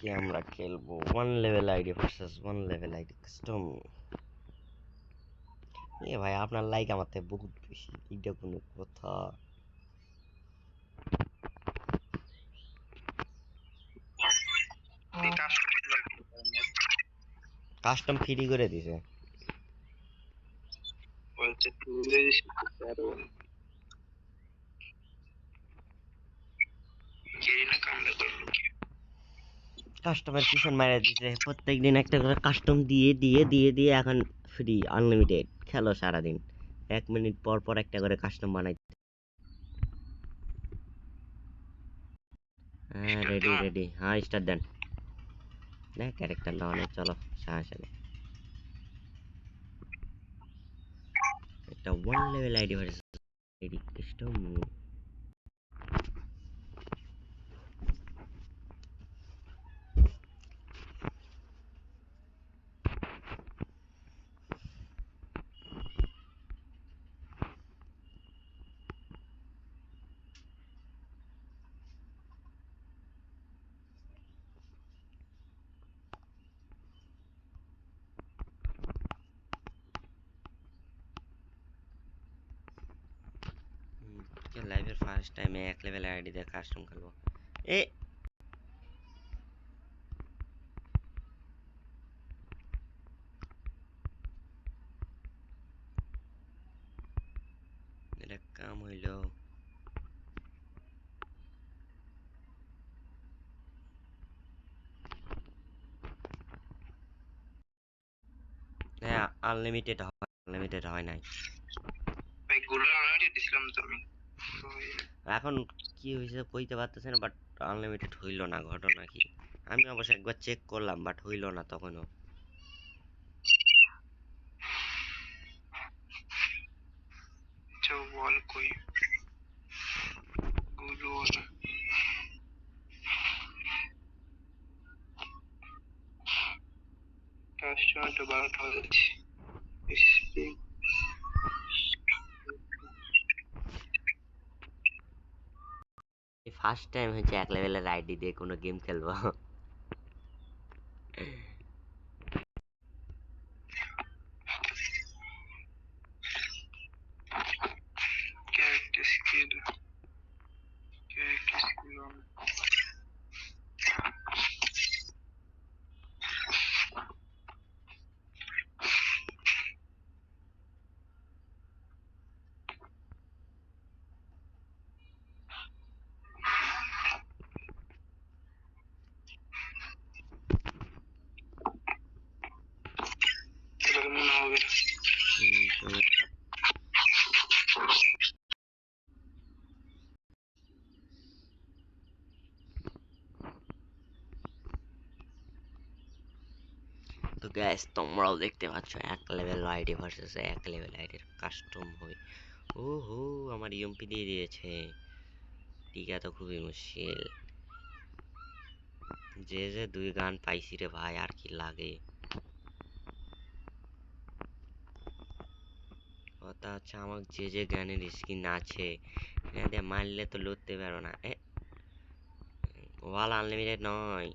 আজকে আমরা খেলবো 1 level ID versus 1 level ID custom. এ ভাই আপনার লাইক আমার থেকে বহুত বেশি, এটা কোনো কথা? কাস্টম ফ্রি করে দিছে। কাস্টমের পিছন মারা দিছে, প্রত্যেকদিন একটা করে কাস্টম দিয়ে দিয়ে দিয়ে দিয়ে এখন ফ্রি আনলিমিটেড খেলো সারাদিন। 1 মিনিট পর পর একটা করে কাস্টম বানাই। হ্যাঁ রেডি রেডি, হ্যাঁ স্টার্ট দেন। দেখ ক্যারেক্টার লাও নেই, চলো সমস্যা নেই। একটা 1 level ID versus ID custom. লাইভের ফার্স্ট টাইমে 1 level আইডি দিয়ে কাস্টম খেলবো। এ এটা কাম হইল। হ্যাঁ আনলিমিটেড হয় নাই। এখন কি হয়েছে কইতে পারতেছে না, বাট আনলিমিটেড হইল না। ঘটনা কি, আমি অবশ্য একবার চেক করলাম বাট হইল না তখনও। ফার্স্ট টাইম হচ্ছে 1 level আইডি দিয়ে কোনো গেম খেলবো। তো গ্যাস তোমরাও দেখতে পাচ্ছ 1 level আইডি ভার্সেস 1 level আইডির কাস্টম হবে। ও হো, আমার ইএমপি দিয়ে দিয়েছে। টিকা তো খুবই মুশকিল। যে যে 2 গান পাইছি রে ভাই, আর কি লাগে। কথা হচ্ছে আমার যে যে গানের স্কিন আছে এখান দিয়ে মারলে তো লড়তে পারো না। ওয়াল আনলিমিটেড নয়।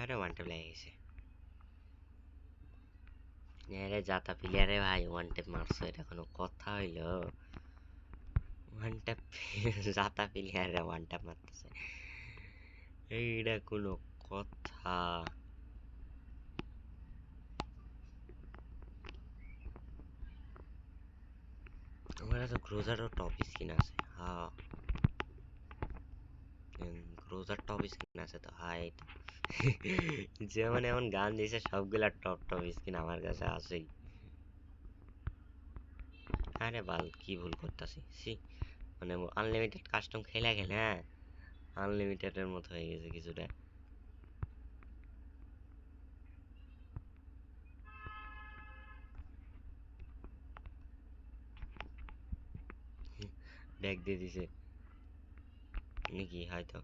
আরে ওয়ান ট্যাপ লেগে গেছে। আরে জাতা প্লেয়ারে ভাই ওয়ান ট্যাপ মারছো, এটা কোনো কথা হইলো? ওয়ান ট্যাপ জাতা প্লেয়ারে ওয়ান ট্যাপ মারতেছে, এইটা কোনো কথা? আমার কাছে ক্রুজারও টপ স্কিন আছে। হ্যাঁ ক্রুজার টপ স্কিন আছে তো। হাই যেমন এমন গান দিয়েছে সবগুলা টপ টপ স্কিন আমার কাছে আছেই। আরে বাল কি ভুল করতেছি, সি মানে আনলিমিটেড কাস্টম খেলে খেলে হ্যাঁ আনলিমিটেডের মতো হয়ে গেছে কিছুটা। ব্যাগ দিয়ে দিছে নাকি হয়তো,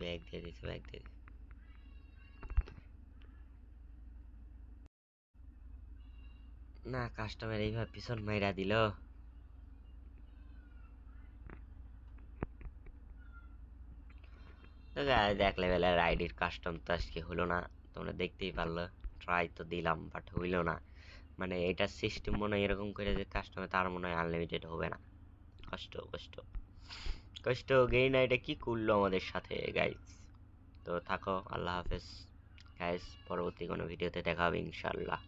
ব্যাগ দিয়ে দিছে, ব্যাগ দিয়ে দিছে। না কাস্টমার এইভাবে পিছন মাইরা দিল। তো guys, এক লেভেলের আইডির কাস্টম তো আজকে হলো না, তোমরা দেখতেই পারলো। ট্রাই তো দিলাম বাট হইলো না। মানে এটার সিস্টেম মনে হয় এরকম করে যে কাস্টমে তার মনে হয় আনলিমিটেড হবে না। কষ্ট কষ্ট কষ্ট গেই না, এটা কি করলো আমাদের সাথে গাইস। তো থাকো, আল্লাহ হাফেজ গাইস, পরবর্তী কোনো ভিডিওতে দেখা হবে ইনশাল্লাহ।